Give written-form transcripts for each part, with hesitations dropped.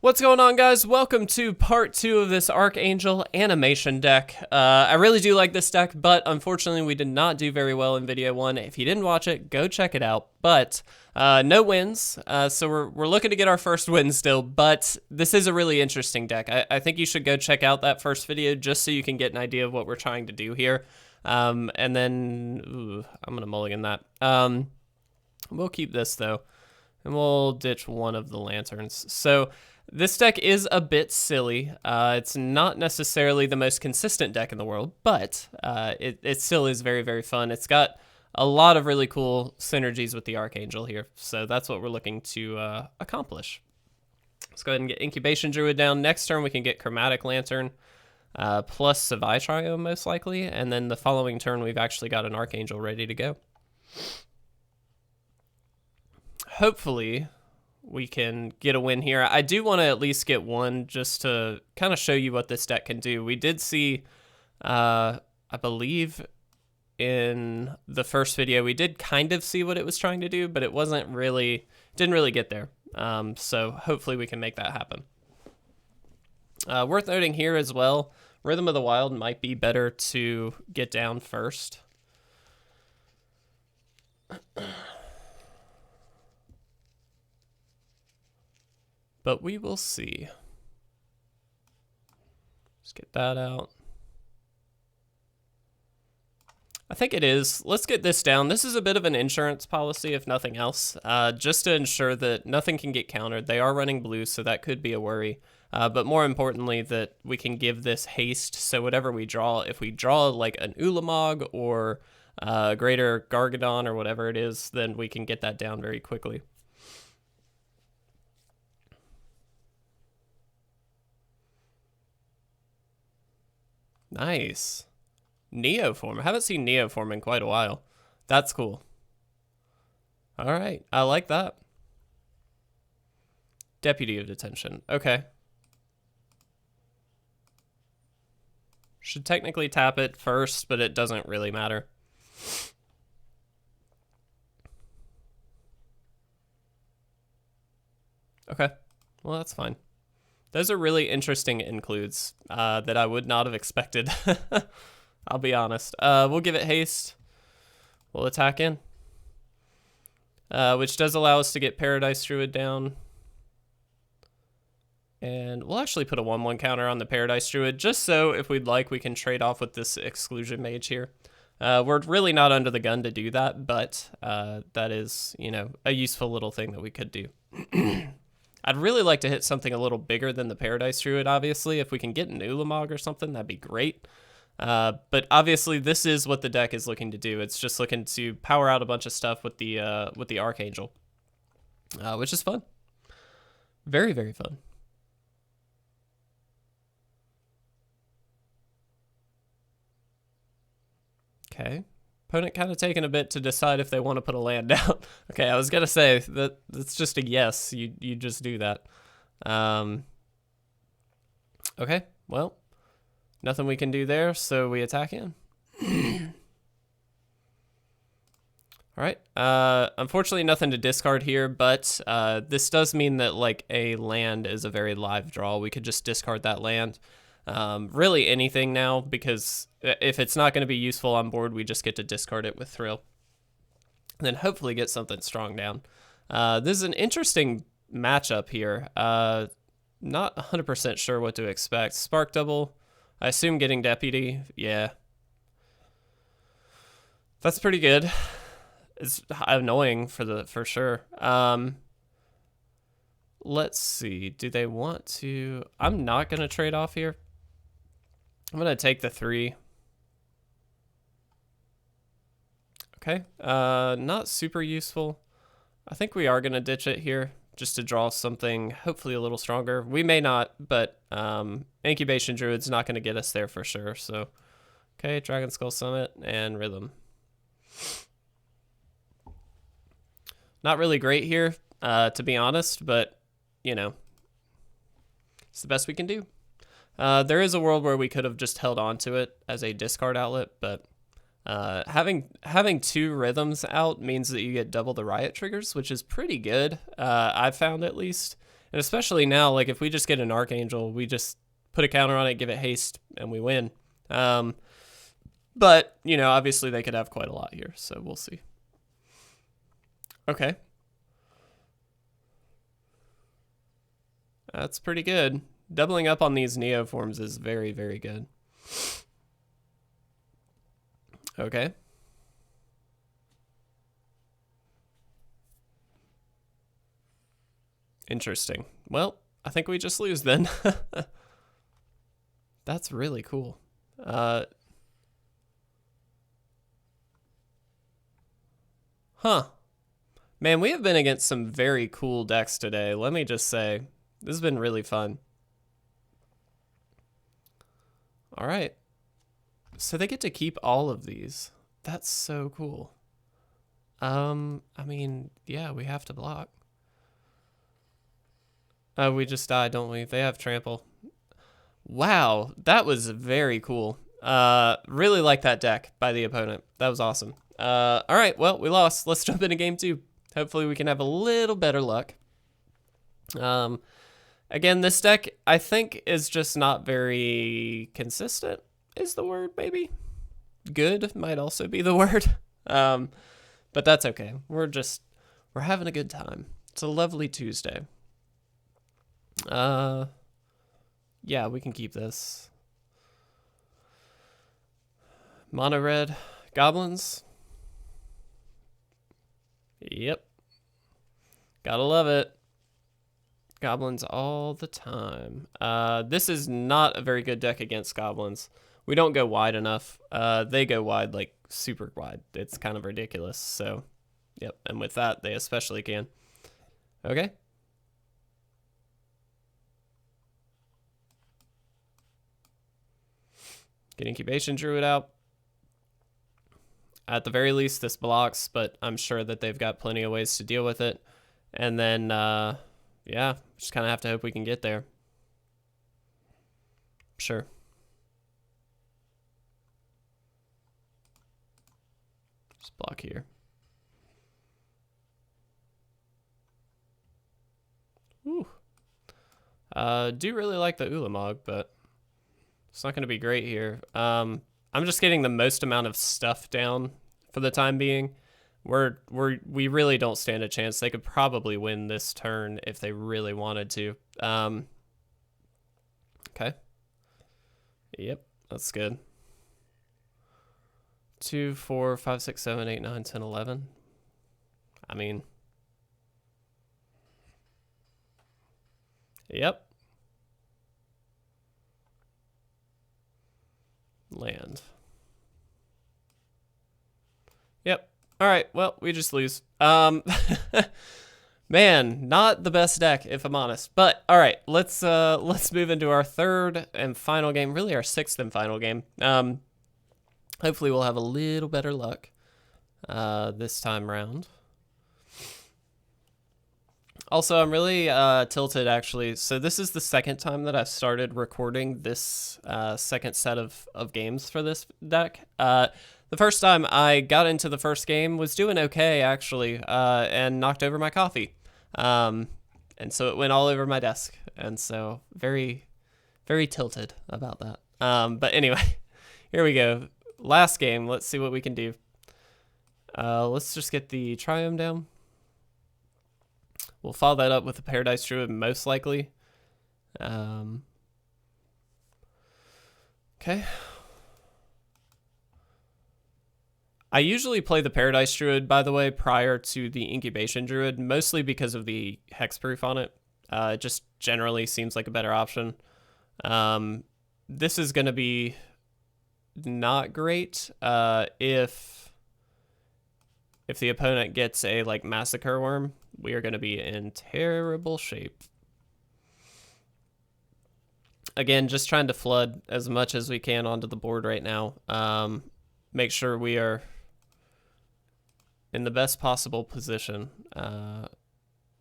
What's going on, guys? Welcome to part 2 of this Archangel animation deck. I really do like this deck, but unfortunately we did not do very well in video 1. If you didn't watch it, go check it out. But no wins, so we're looking to get our first win still, but this is a really interesting deck. I think you should go check out that first video just so you can get an idea of what we're trying to do here. And then, I'm going to mulligan that. We'll keep this though, and we'll ditch one of the lanterns. So this deck is a bit silly. It's not necessarily the most consistent deck in the world, but it still is very, very fun. It's got a lot of really cool synergies with the Archangel here, so that's what we're looking to accomplish. Let's go ahead and get Incubation Druid down. Next turn we can get Chromatic Lantern plus Savai Triome most likely, and then the following turn we've actually got an Archangel ready to go. Hopefully we can get a win here. I do want to at least get one just to kind of show you what this deck can do. We did see, I believe in the first video, we did kind of see what it was trying to do, but it wasn't really, didn't really get there. So hopefully we can make that happen. Worth noting here as well, Rhythm of the Wild might be better to get down first. But we will see. Let's get that out. I think it is. Let's get this down. This is a bit of an insurance policy, if nothing else, just to ensure that nothing can get countered. They are running blue, so that could be a worry. But more importantly, that we can give this haste, so whatever we draw, if we draw like an Ulamog or Greater Gargadon or whatever it is, then we can get that down very quickly. Nice. Neoform. I haven't seen Neoform in quite a while. That's cool. All right. I like that. Deputy of Detention. Okay. Should technically tap it first, but it doesn't really matter. Okay. Well, that's fine. Those are really interesting includes that I would not have expected. I'll be honest. We'll give it haste. We'll attack in. Which does allow us to get Paradise Druid down. And we'll actually put a 1/1 counter on the Paradise Druid, just so if we'd like, we can trade off with this Exclusion Mage here. We're really not under the gun to do that, but that is, you know, a useful little thing that we could do. I'd really like to hit something a little bigger than the Paradise Druid, obviously. If we can get an Ulamog or something, that'd be great. But obviously, this is what the deck is looking to do. It's just looking to power out a bunch of stuff with the Archangel, which is fun. Very, very fun. Okay. Opponent kind of taking a bit to decide if they want to put a land down. Okay, I was gonna say that's just a yes. You just do that. Okay, well, nothing we can do there, so we attack in. All right. Unfortunately, nothing to discard here, but this does mean that like a land is a very live draw. We could just discard that land. Really anything now, because if it's not going to be useful on board, we just get to discard it with Thrill. And then hopefully get something strong down. This is an interesting matchup here. Not 100% sure what to expect. Spark Double, I assume getting Deputy. Yeah. That's pretty good. It's annoying for sure. Let's see. Do they want to... I'm not going to trade off here. I'm going to take the 3. Okay. Not super useful. I think we are going to ditch it here just to draw something hopefully a little stronger. We may not, but Incubation Druid's not going to get us there for sure. So, okay, Dragonskull Summit and Rhythm. Not really great here, to be honest, but, you know, it's the best we can do. There is a world where we could have just held on to it as a discard outlet, but having 2 rhythms out means that you get double the riot triggers, which is pretty good, I've found at least. And especially now, like if we just get an Archangel, we just put a counter on it, give it haste, and we win. But, you know, obviously they could have quite a lot here, so we'll see. Okay. That's pretty good. Doubling up on these Neoforms is very, very good. Okay. Interesting. Well, I think we just lose then. That's really cool. Huh. Man, we have been against some very cool decks today. Let me just say, this has been really fun. All right. So they get to keep all of these. That's so cool. I mean, yeah, we have to block. We just die, don't we? They have trample. Wow, that was very cool. Really like that deck by the opponent. That was awesome. All right, well, we lost. Let's jump into game 2. Hopefully we can have a little better luck. Again, this deck, I think, is just not very consistent, is the word, maybe? Good might also be the word. But that's okay. We're having a good time. It's a lovely Tuesday. Yeah, we can keep this. Mono red goblins. Yep. Gotta love it. Goblins all the time. This is not a very good deck against goblins. We don't go wide enough. They go wide, like super wide. It's kind of ridiculous. So, yep. And with that, they especially can. Okay. Get Incubation Druid out. At the very least, this blocks, but I'm sure that they've got plenty of ways to deal with it. And then, yeah, just kind of have to hope we can get there. Sure. Just block here. Ooh. Do really like the Ulamog, but it's not going to be great here. I'm just getting the most amount of stuff down for the time being. We really don't stand a chance. They could probably win this turn if they really wanted to. Okay. Yep, that's good. 2, 4, 5, 6, 7, 8, 9, 10, 11. I mean, yep. Land. Yep. All right. Well, we just lose. Man, not the best deck if I'm honest. But all right, let's move into our third and final game. Really, our sixth and final game. Hopefully, we'll have a little better luck this time round. Also, I'm really tilted, actually. So this is the second time that I've started recording this second set of games for this deck. The first time I got into the first game was doing okay, actually, and knocked over my coffee. And so it went all over my desk. And so very, very tilted about that. But anyway, here we go. Last game. Let's see what we can do. Let's just get the Triome down. We'll follow that up with the Paradise Druid, most likely. Okay. I usually play the Paradise Druid, by the way, prior to the Incubation Druid, mostly because of the hexproof on it. It just generally seems like a better option. This is going to be not great if the opponent gets a like Massacre Worm. We are going to be in terrible shape. Again, just trying to flood as much as we can onto the board right now. Make sure we are in the best possible position.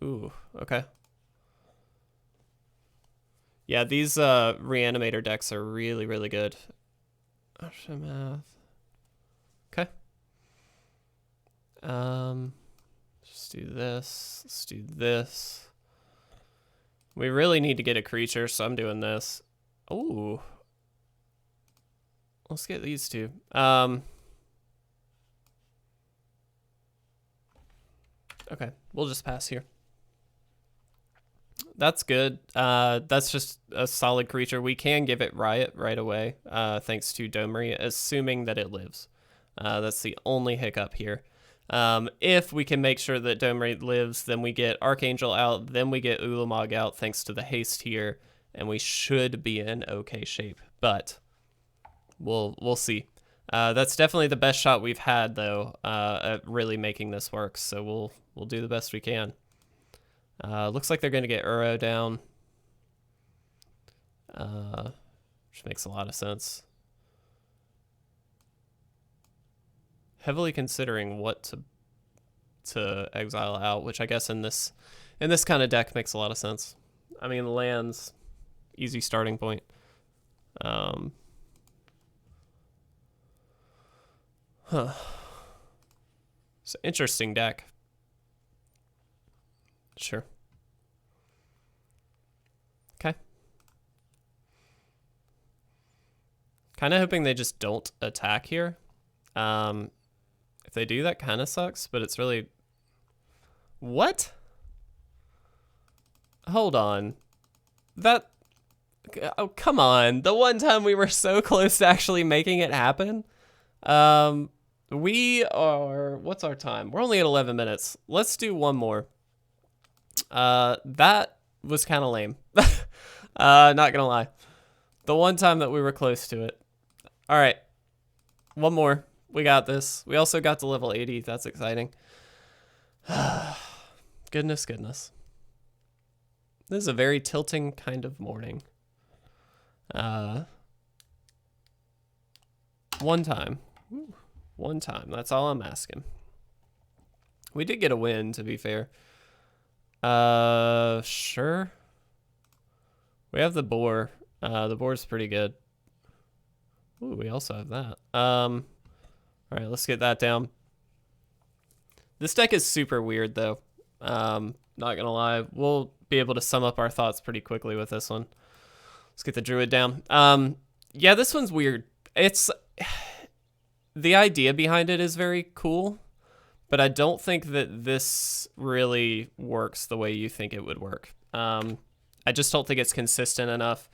Ooh, okay. Yeah, these Reanimator decks are really, really good. Aftermath. Okay. Let's do this. Let's do this. We really need to get a creature, so I'm doing this. Ooh. Let's get these two. Okay, we'll just pass here. That's good. That's just a solid creature. We can give it Riot right away, thanks to Domri, assuming that it lives. That's the only hiccup here. If we can make sure that Domri lives, then we get Archangel out, then we get Ulamog out thanks to the haste here, and we should be in okay shape. But we'll see. That's definitely the best shot we've had, though, at really making this work. So we'll do the best we can. Looks like they're going to get Uro down, which makes a lot of sense. Heavily considering what to exile out, which I guess in this kind of deck makes a lot of sense. I mean, lands, easy starting point. It's an interesting deck. Sure. Okay. Kind of hoping they just don't attack here. If they do, that kind of sucks, but it's really... What? Hold on. That... Oh, come on. The one time we were so close to actually making it happen. We are... What's our time? We're only at 11 minutes. Let's do one more. That was kind of lame. Not gonna lie. The one time that we were close to it. All right. One more. We got this. We also got to level 80. That's exciting. Goodness. This is a very tilting kind of morning. One time. Ooh, one time. That's all I'm asking. We did get a win, to be fair. Sure. We have the boar. The boar's pretty good. Ooh, we also have that. All right, let's get that down. This deck is super weird, though. Not gonna lie. We'll be able to sum up our thoughts pretty quickly with this one. Let's get the druid down. Yeah, this one's weird. It's... The idea behind it is very cool, but I don't think that this really works the way you think it would work. I just don't think it's consistent enough.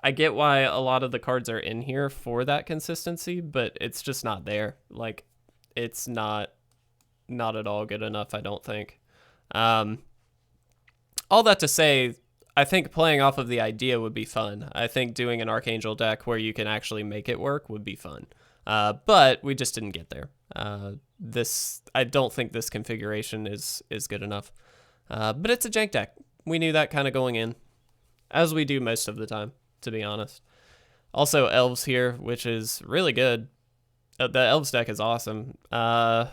I get why a lot of the cards are in here for that consistency, but it's just not there. Like, it's not at all good enough, I don't think. All that to say, I think playing off of the idea would be fun. I think doing an Archangel deck where you can actually make it work would be fun. But we just didn't get there. I don't think this configuration is good enough. But it's a jank deck. We knew that kind of going in, as we do most of the time, to be honest. Also, elves here, which is really good. The elves deck is awesome. I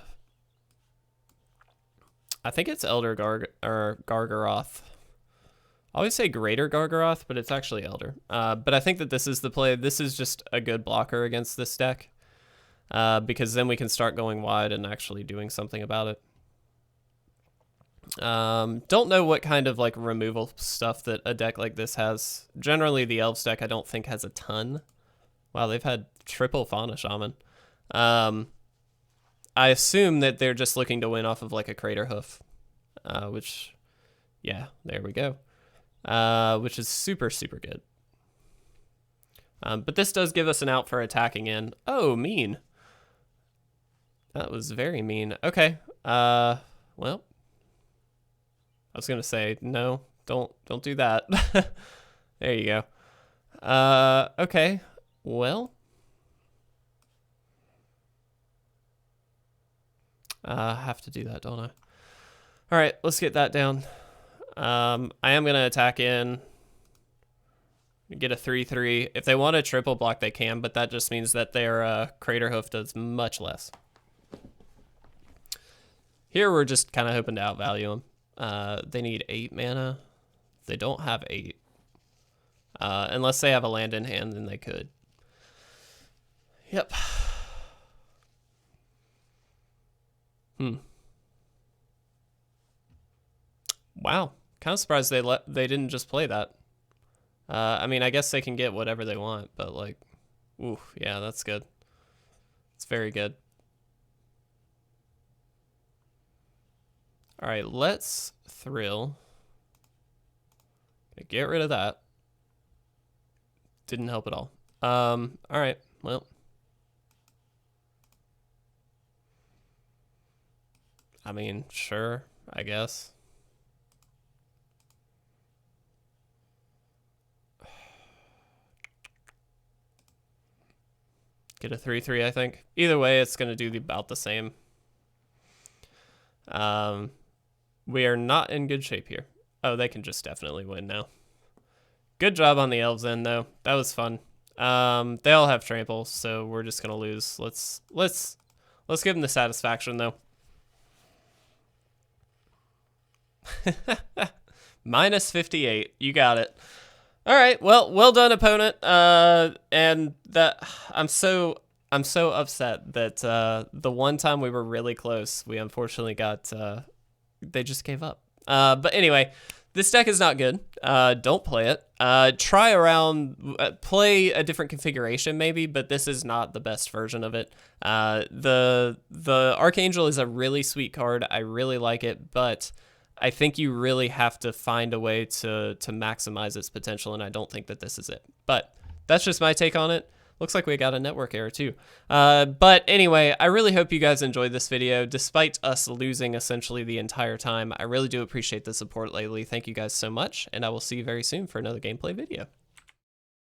think it's Elder Gargaroth. I always say Greater Gargaroth, but it's actually Elder. But I think that this is the play. This is just a good blocker against this deck. Because then we can start going wide and actually doing something about it. Don't know what kind of like removal stuff that a deck like this has. Generally, the Elves deck I don't think has a ton. Wow, they've had triple Fauna Shaman. I assume that they're just looking to win off of like a Crater Hoof, which, yeah, there we go. Which is super, super good. But this does give us an out for attacking in. Oh, mean. That was very mean. Okay. Well, I was gonna say no. Don't do that. There you go. Okay. Well, I have to do that, don't I? All right, let's get that down. I am gonna attack in. Get a 3/3. If they want a triple block, they can, but that just means that their Crater Hoof does much less. Here, we're just kind of hoping to outvalue them. They need 8 mana. They don't have 8. Unless they have a land in hand, then they could. Yep. Wow. Kind of surprised they didn't just play that. I mean, I guess they can get whatever they want, but like, ooh, yeah, that's good. It's very good. All right, let's thrill. Get rid of that. Didn't help at all. All right, well. I mean, sure, I guess. Get a 3/3, I think. Either way, it's going to do about the same. We are not in good shape here. Oh, they can just definitely win now. Good job on the elves end, though. That was fun. They all have trample, so we're just going to lose. Let's give them the satisfaction, though. Minus 58. You got it. All right. Well done, opponent. And that I'm so upset that the one time we were really close, we unfortunately got they just gave up. But anyway, this deck is not good. Don't play it. Try around, play a different configuration maybe, but this is not the best version of it. The Archangel is a really sweet card. I really like it, but I think you really have to find a way to maximize its potential, and I don't think that this is it. But that's just my take on it. Looks like we got a network error too. But anyway, I really hope you guys enjoyed this video, despite us losing essentially the entire time. I really do appreciate the support lately. Thank you guys so much, and I will see you very soon for another gameplay video.